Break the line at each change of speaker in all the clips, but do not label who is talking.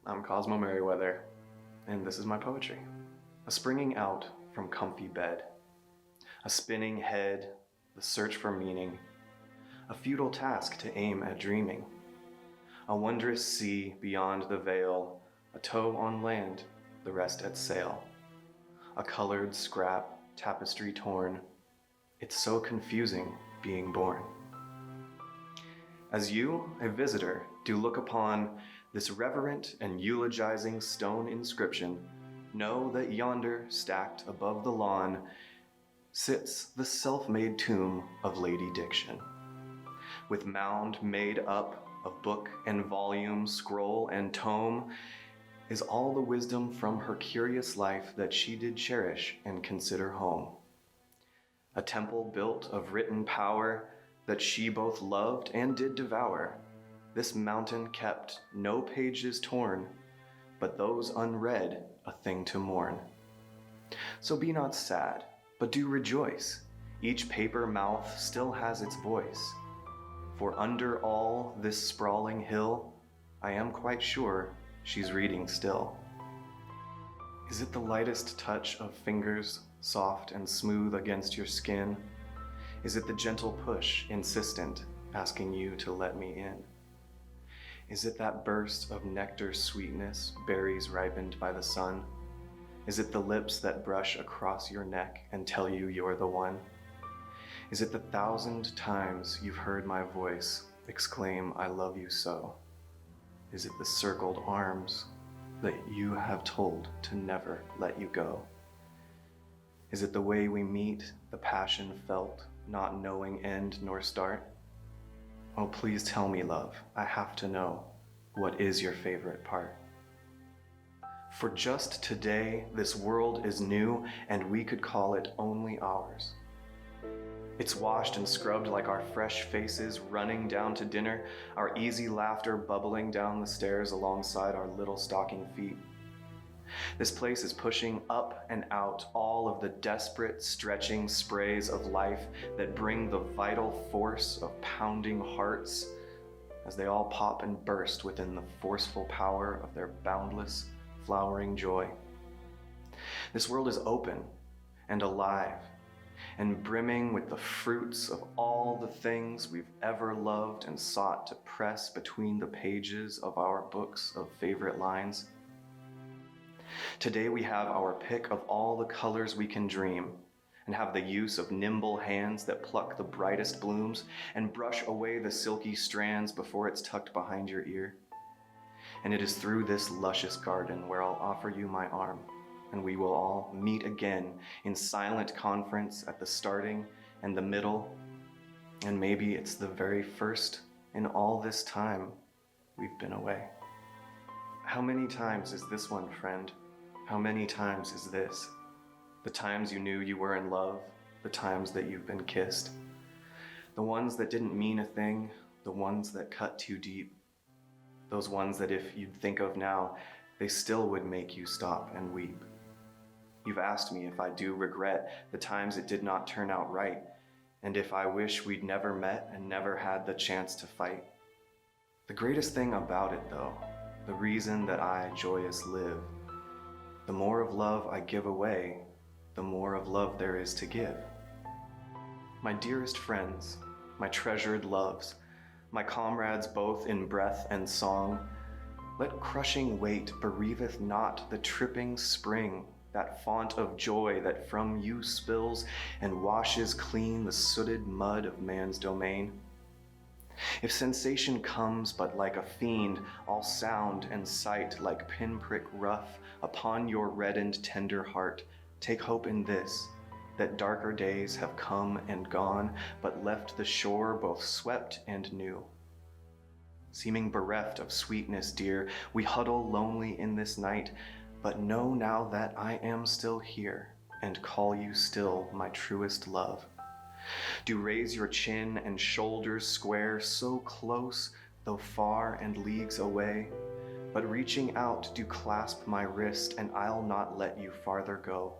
I'm Cosmo Merryweather, and this is my poetry. A springing out from comfy bed, a spinning head, the search for meaning, a futile task to aim at dreaming, a wondrous sea beyond the veil, a toe on land, the rest at sail, a colored scrap, tapestry torn, it's so confusing being born. As you, a visitor, do look upon this reverent and eulogizing stone inscription, know that yonder, stacked above the lawn, sits the self-made tomb of Lady Dixon. With mound made up of book and volume, scroll and tome, is all the wisdom from her curious life that she did cherish and consider home. A temple built of written power that she both loved and did devour, this mountain kept no pages torn, but those unread a thing to mourn. So be not sad, but do rejoice. Each paper mouth still has its voice. For under all this sprawling hill, I am quite sure she's reading still. Is it the lightest touch of fingers, soft and smooth against your skin? Is it the gentle push, insistent, asking you to let me in? Is it that burst of nectar sweetness, berries ripened by the sun? Is it the lips that brush across your neck and tell you you're the one? Is it the 1,000 times you've heard my voice exclaim, I love you so? Is it the circled arms that you have told to never let you go? Is it the way we meet, the passion felt, not knowing end nor start? Oh, please tell me, love, I have to know, what is your favorite part? For just today, this world is new, and we could call it only ours. It's washed and scrubbed like our fresh faces running down to dinner, our easy laughter bubbling down the stairs alongside our little stocking feet. This place is pushing up and out all of the desperate, stretching sprays of life that bring the vital force of pounding hearts as they all pop and burst within the forceful power of their boundless, flowering joy. This world is open and alive and brimming with the fruits of all the things we've ever loved and sought to press between the pages of our books of favorite lines. Today we have our pick of all the colors we can dream, and have the use of nimble hands that pluck the brightest blooms and brush away the silky strands before it's tucked behind your ear. And it is through this luscious garden where I'll offer you my arm, and we will all meet again in silent conference at the starting and the middle, and maybe it's the very first in all this time we've been away. How many times is this one, friend? How many times is this? The times you knew you were in love, the times that you've been kissed, the ones that didn't mean a thing, the ones that cut too deep, those ones that if you'd think of now, they still would make you stop and weep. You've asked me if I do regret the times it did not turn out right, and if I wish we'd never met and never had the chance to fight. The greatest thing about it, though, the reason that I joyous live, the more of love I give away, the more of love there is to give. My dearest friends, my treasured loves, my comrades both in breath and song, let crushing weight bereaveth not the tripping spring, that font of joy that from you spills and washes clean the sooted mud of man's domain. If sensation comes but like a fiend, all sound and sight like pinprick rough upon your reddened tender heart, take hope in this, that darker days have come and gone, but left the shore both swept and new. Seeming bereft of sweetness dear, we huddle lonely in this night, but know now that I am still here, and call you still my truest love. Do raise your chin and shoulders square, so close, though far and leagues away, but reaching out do clasp my wrist, and I'll not let you farther go.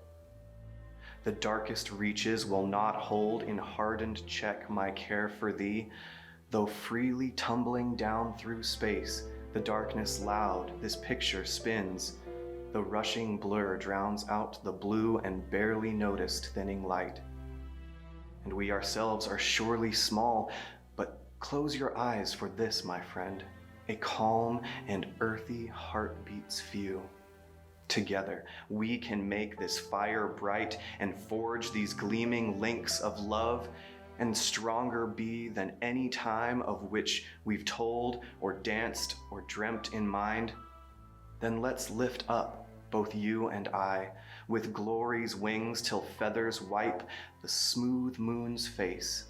The darkest reaches will not hold in hardened check my care for thee, though freely tumbling down through space, The darkness loud, this picture spins. The rushing blur drowns out the blue and barely noticed thinning light. And we ourselves are surely small, but close your eyes for this, my friend, a calm and earthy heartbeats few. Together, we can make this fire bright and forge these gleaming links of love, and stronger be than any time of which we've told or danced or dreamt in mind. Then let's lift up, both you and I, with glory's wings till feathers wipe the smooth moon's face.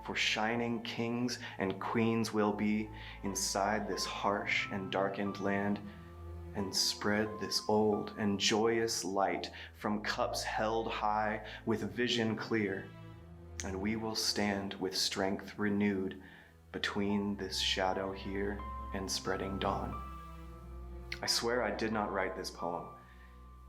For shining kings and queens will be inside this harsh and darkened land, and spread this old and joyous light from cups held high with vision clear. And we will stand with strength renewed between this shadow here and spreading dawn. I swear I did not write this poem.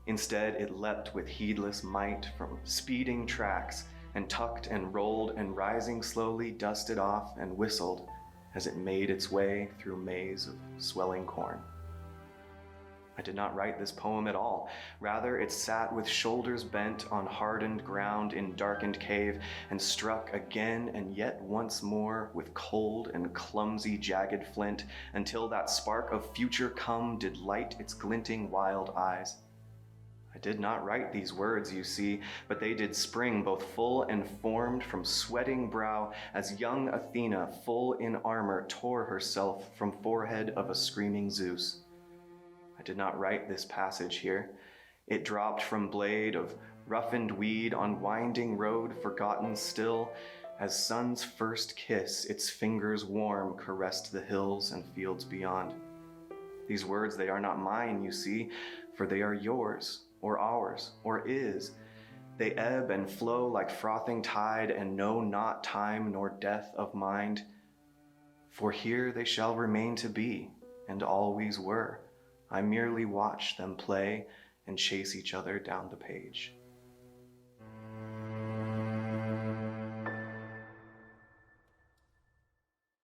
Instead, it leapt with heedless might from speeding tracks, and tucked and rolled and rising slowly dusted off and whistled as it made its way through a maze of swelling corn. I did not write this poem at all. Rather, it sat with shoulders bent on hardened ground in darkened cave, and struck again and yet once more with cold and clumsy jagged flint, until that spark of future come did light its glinting wild eyes. I did not write these words, you see, but they did spring both full and formed from sweating brow, as young Athena, full in armor, tore herself from forehead of a screaming Zeus. I did not write this passage here. It dropped from blade of roughened weed on winding road forgotten still, as sun's first kiss, its fingers warm, caressed the hills and fields beyond. These words, they are not mine, you see, for they are yours, or ours, or is. They ebb and flow like frothing tide, and know not time nor death of mind. For here they shall remain to be, and always were. I merely watch them play and chase each other down the page.